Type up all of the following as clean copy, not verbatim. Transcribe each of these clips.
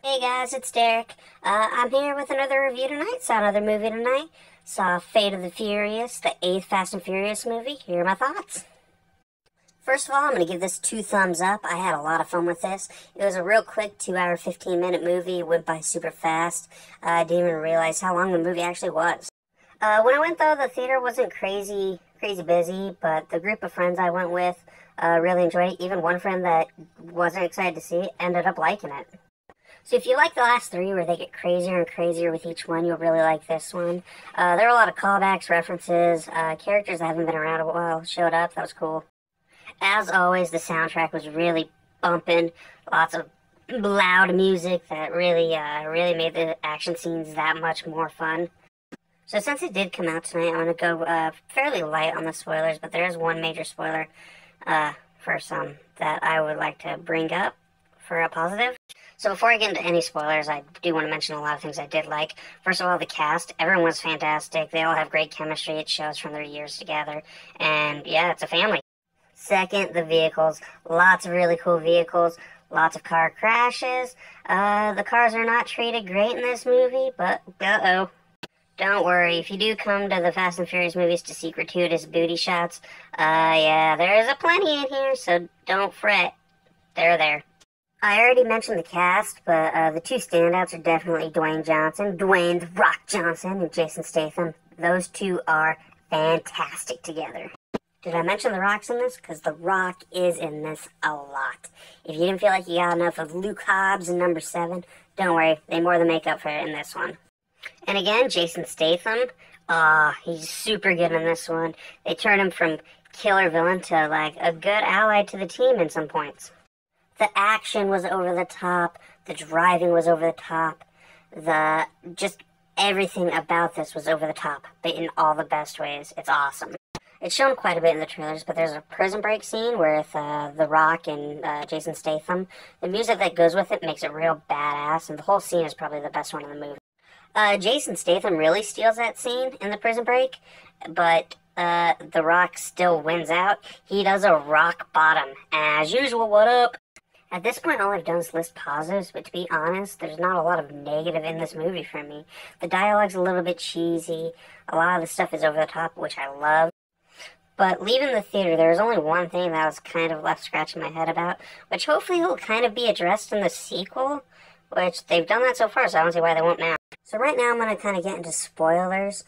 Hey guys, it's Derrick. I'm here with another review tonight. Saw another movie tonight. Saw Fate of the Furious, the 8th Fast and Furious movie. Here are my thoughts. First of all, I'm going to give this 2 thumbs up. I had a lot of fun with this. It was a real quick 2-hour, 15-minute movie. It went by super fast. I didn't even realize how long the movie actually was. When I went, though, the theater wasn't crazy busy, but the group of friends I went with really enjoyed it. Even one friend that wasn't excited to see it ended up liking it. So if you like the last 3 where they get crazier and crazier with each one, you'll really like this one. There were a lot of callbacks, references, characters that haven't been around a while showed up. That was cool. As always, the soundtrack was really bumping. Lots of loud music that really made the action scenes that much more fun. So since it did come out tonight, I'm going to go fairly light on the spoilers, but there is one major spoiler for some that I would like to bring up for a positive. So before I get into any spoilers, I do want to mention a lot of things I did like. First of all, the cast. Everyone was fantastic. They all have great chemistry. It shows from their years together. And yeah, it's a family. Second, the vehicles. Lots of really cool vehicles. Lots of car crashes. The cars are not treated great in this movie, but uh-oh. Don't worry, if you do come to the Fast and Furious movies to see gratuitous booty shots, yeah, there's a plenty in here, so don't fret. They're there. I already mentioned the cast, but the 2 standouts are definitely Dwayne "The Rock" Johnson, and Jason Statham. Those 2 are fantastic together. Did I mention The Rock's in this? Because The Rock is in this a lot. If you didn't feel like you got enough of Luke Hobbs in number 7, don't worry, they more than make up for it in this one. And again, Jason Statham, he's super good in this one. They turn him from killer villain to like a good ally to the team in some points. The action was over the top, the driving was over the top, just everything about this was over the top, but in all the best ways. It's awesome. It's shown quite a bit in the trailers, but there's a prison break scene with The Rock and Jason Statham. The music that goes with it makes it real badass, and the whole scene is probably the best one in the movie. Jason Statham really steals that scene in the prison break, but The Rock still wins out. He does a rock bottom. As usual, what up? At this point, all I've done is list positives, but to be honest, there's not a lot of negative in this movie for me. The dialogue's a little bit cheesy. A lot of the stuff is over the top, which I love. But leaving the theater, there was only one thing that I was kind of left scratching my head about, which hopefully will kind of be addressed in the sequel, which they've done that so far, so I don't see why they won't now. So right now, I'm going to kind of get into spoilers.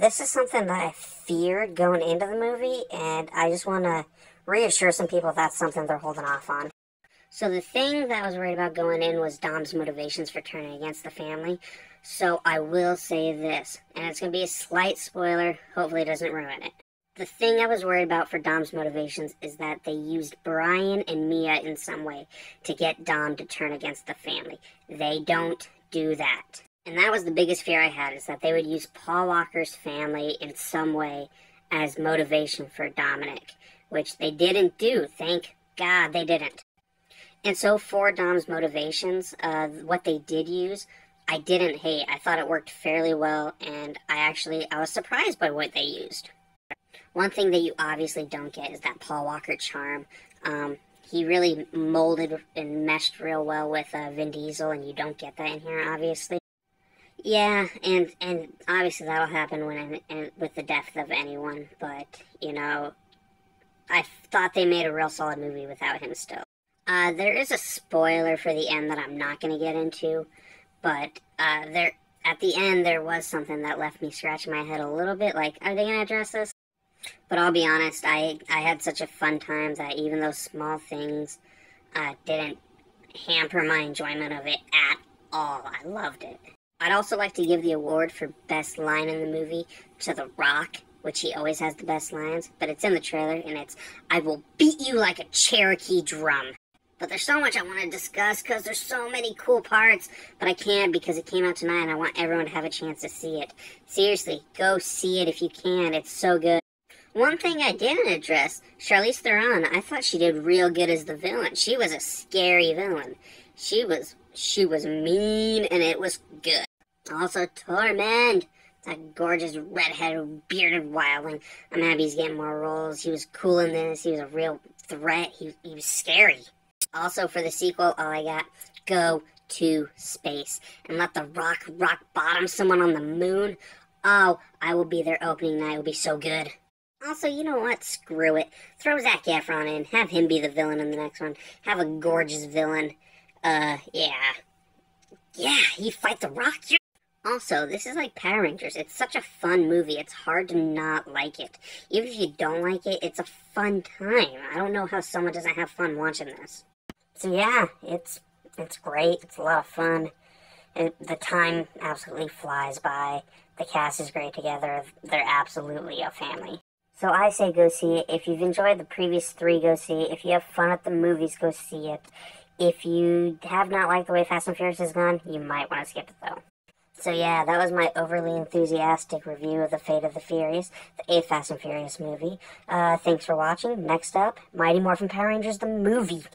This is something that I feared going into the movie, and I just want to reassure some people that's something they're holding off on. So the thing that I was worried about going in was Dom's motivations for turning against the family. So I will say this, and it's going to be a slight spoiler, hopefully it doesn't ruin it. The thing I was worried about for Dom's motivations is that they used Brian and Mia in some way to get Dom to turn against the family. They don't do that. And that was the biggest fear I had, is that they would use Paul Walker's family in some way as motivation for Dominic, which they didn't do. Thank God they didn't. And so for Dom's motivations, what they did use, I didn't hate. I thought it worked fairly well, and I was surprised by what they used. One thing that you obviously don't get is that Paul Walker charm. He really molded and meshed real well with Vin Diesel, and you don't get that in here, obviously. Yeah, and obviously that'll happen with the death of anyone, but, you know, I thought they made a real solid movie without him still. There is a spoiler for the end that I'm not going to get into, but at the end there was something that left me scratching my head a little bit, like, are they going to address this? But I'll be honest, I had such a fun time that even those small things didn't hamper my enjoyment of it at all. I loved it. I'd also like to give the award for best line in the movie to The Rock, which he always has the best lines, but it's in the trailer, and it's, "I will beat you like a Cherokee drum." But there's so much I want to discuss because there's so many cool parts, but I can't because it came out tonight and I want everyone to have a chance to see it. Seriously, go see it if you can. It's so good. One thing I didn't address, Charlize Theron, I thought she did real good as the villain. She was a scary villain. She was mean, and it was good. Also, Tormund, that gorgeous redheaded bearded wildling. I'm happy he's getting more roles. He was cool in this. He was a real threat. He was scary. Also, for the sequel, all I got, go to space and let The Rock rock bottom someone on the moon, oh, I will be there opening night. It will be so good. Also, you know what? Screw it. Throw Zac Efron in. Have him be the villain in the next one. Have a gorgeous villain. Yeah. Yeah, he fight The Rock. Yeah. Also, this is like Power Rangers. It's such a fun movie. It's hard to not like it. Even if you don't like it, it's a fun time. I don't know how someone doesn't have fun watching this. So yeah, it's great. It's a lot of fun. The time absolutely flies by. The cast is great together. They're absolutely a family. So I say go see it. If you've enjoyed the previous three, go see it. If you have fun at the movies, go see it. If you have not liked the way Fast and Furious has gone, you might want to skip it though. So yeah, that was my overly enthusiastic review of The Fate of the Furious, the 8th Fast and Furious movie. Thanks for watching. Next up, Mighty Morphin Power Rangers the movie.